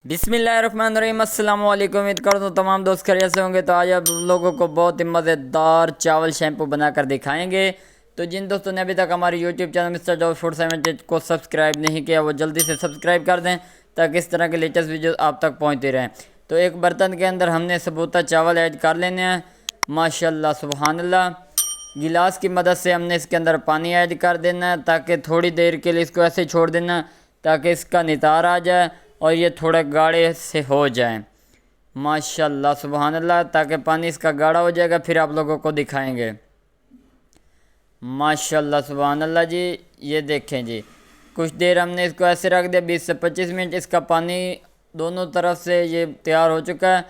बिस्मिल्लाहिर्रहमानिर्रहीम। अस्सलाम वालेकुम। उम्मीद करता हूँ तमाम दोस्त खैरियत से होंगे। तो आज आप लोगों को बहुत ही मज़ेदार चावल शैम्पू बनाकर दिखाएंगे। तो जिन दोस्तों ने अभी तक हमारे YouTube channel mister job food seven को सब्सक्राइब नहीं किया वो जल्दी से सब्सक्राइब कर दें ताकि इस तरह के लेटेस्ट वीडियो आप तक पहुँचते रहें। तो एक बर्तन के अंदर हमने सबूता चावल ऐड कर लेने हैं। माशाल्लाह सुबहानल्लाह। गिलास की मदद से हमने इसके अंदर पानी ऐड कर देना है ताकि थोड़ी देर के लिए इसको ऐसे छोड़ देना ताकि इसका नितार आ जाए और ये थोड़ा गाढ़े से हो जाए। माशाल्लाह सुबहानल्लाह। ताकि पानी इसका गाढ़ा हो जाएगा फिर आप लोगों को दिखाएंगे। माशाल्लाह सुबहानल्लाह जी। ये देखें जी, कुछ देर हमने इसको ऐसे रख दिया 20 से 25 मिनट। इसका पानी दोनों तरफ से ये तैयार हो चुका है।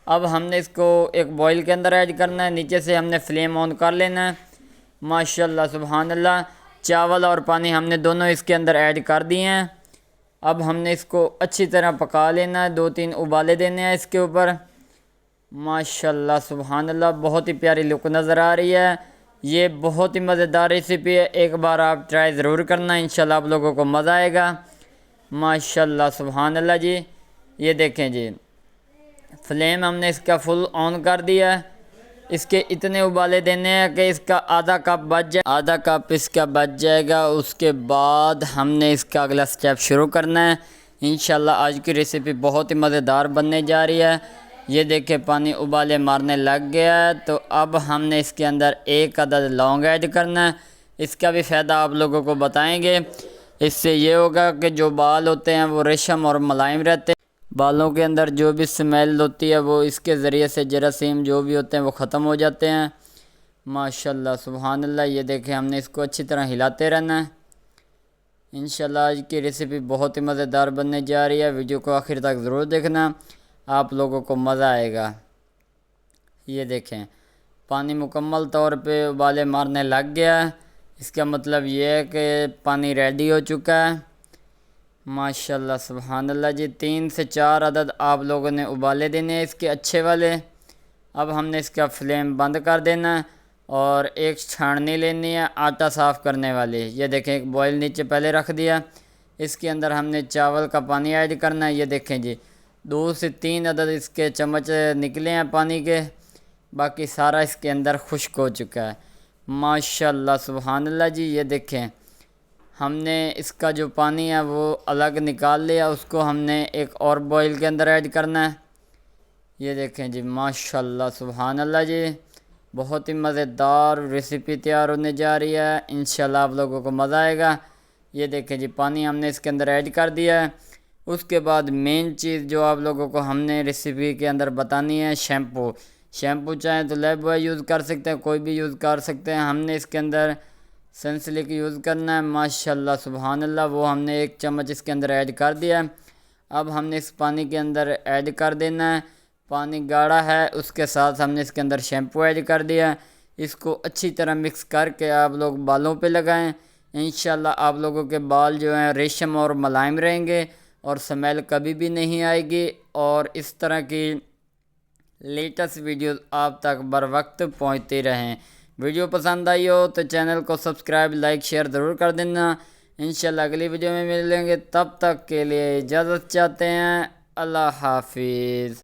अब हमने इसको एक बॉईल के अंदर ऐड करना है। नीचे से हमने फ्लेम ऑन कर लेना है। माशाल्लाह सुबहानल्लाह। चावल और पानी हमने दोनों इसके अंदर ऐड कर दिए हैं। अब हमने इसको अच्छी तरह पका लेना है। 2-3 उबाले देने हैं इसके ऊपर। माशाल्लाह सुबहानल्लाह। बहुत ही प्यारी लुक नज़र आ रही है। ये बहुत ही मज़ेदार रेसिपी है। एक बार आप ट्राई ज़रूर करना, इंशाल्लाह आप लोगों को मज़ा आएगा। माशाल्लाह सुबहानल्लाह जी। ये देखें जी, फ्लेम हमने इसका फुल ऑन कर दिया है। इसके इतने उबाले देने हैं कि इसका आधा कप बच जाए। आधा कप इसका बच जाएगा। उसके बाद हमने इसका अगला स्टेप शुरू करना है। इंशाल्लाह आज की रेसिपी बहुत ही मज़ेदार बनने जा रही है। ये देखें पानी उबाले मारने लग गया है। तो अब हमने इसके अंदर 1 अदद लौंग ऐड करना है। इसका भी फ़ायदा आप लोगों को बताएंगे। इससे ये होगा कि जो बाल होते हैं वो रेशम और मुलायम रहते हैं। बालों के अंदर जो भी स्मेल होती है वो इसके ज़रिए से जरासीम जो भी होते हैं वो ख़त्म हो जाते हैं। माशाल्लाह सुबहानल्लाह। ये देखें हमने इसको अच्छी तरह हिलाते रहना है। इंशाल्लाह आज की रेसिपी बहुत ही मज़ेदार बनने जा रही है। वीडियो को आखिर तक ज़रूर देखना, आप लोगों को मज़ा आएगा। ये देखें पानी मुकम्मल तौर पे उबाले मारने लग गया है। इसका मतलब ये है कि पानी रेडी हो चुका है। माशाल्लाह सुबहानल्लाह जी। 3 से 4 अदद आप लोगों ने उबाले देने हैं इसके अच्छे वाले। अब हमने इसका फ्लेम बंद कर देना है और एक छाननी लेनी है आटा साफ़ करने वाली। ये देखें एक बॉयल नीचे पहले रख दिया। इसके अंदर हमने चावल का पानी ऐड करना है। ये देखें जी 2 से 3 अदद इसके चम्मच निकले हैं पानी के। बाकी सारा इसके अंदर खुश्क हो चुका है। माशाल्लाह सुबहानल्लाह जी। ये देखें हमने इसका जो पानी है वो अलग निकाल लिया। उसको हमने एक और बॉईल के अंदर ऐड करना है। ये देखें जी माशाल्लाह सुबहानल्लाह जी। बहुत ही मज़ेदार रेसिपी तैयार होने जा रही है। इंशाल्लाह आप लोगों को मज़ा आएगा। ये देखें जी पानी हमने इसके अंदर ऐड कर दिया है। उसके बाद मेन चीज़ जो आप लोगों को हमने रेसिपी के अंदर बतानी है, शैम्पू। शैम्पू चाहें तो लाइफ बॉय यूज़ कर सकते हैं, कोई भी यूज़ कर सकते हैं। हमने इसके अंदर सनसिल्क यूज़ करना है। माशाल्लाह सुबहानल्लाह। वो हमने 1 चम्मच इसके अंदर ऐड कर दिया है। अब हमने इस पानी के अंदर ऐड कर देना है। पानी गाढ़ा है, उसके साथ हमने इसके अंदर शैम्पू ऐड कर दिया है। इसको अच्छी तरह मिक्स करके आप लोग बालों पे लगाएं। इंशाल्लाह आप लोगों के बाल जो हैं रेशम और मुलायम रहेंगे और स्मेल कभी भी नहीं आएगी। और इस तरह की लेटेस्ट वीडियो आप तक बर वक्त पहुँचती रहें। वीडियो पसंद आई हो तो चैनल को सब्सक्राइब, लाइक, शेयर ज़रूर कर देना। इंशाल्लाह अगली वीडियो में मिलेंगे। तब तक के लिए इजाज़त चाहते हैं। अल्लाह हाफिज़।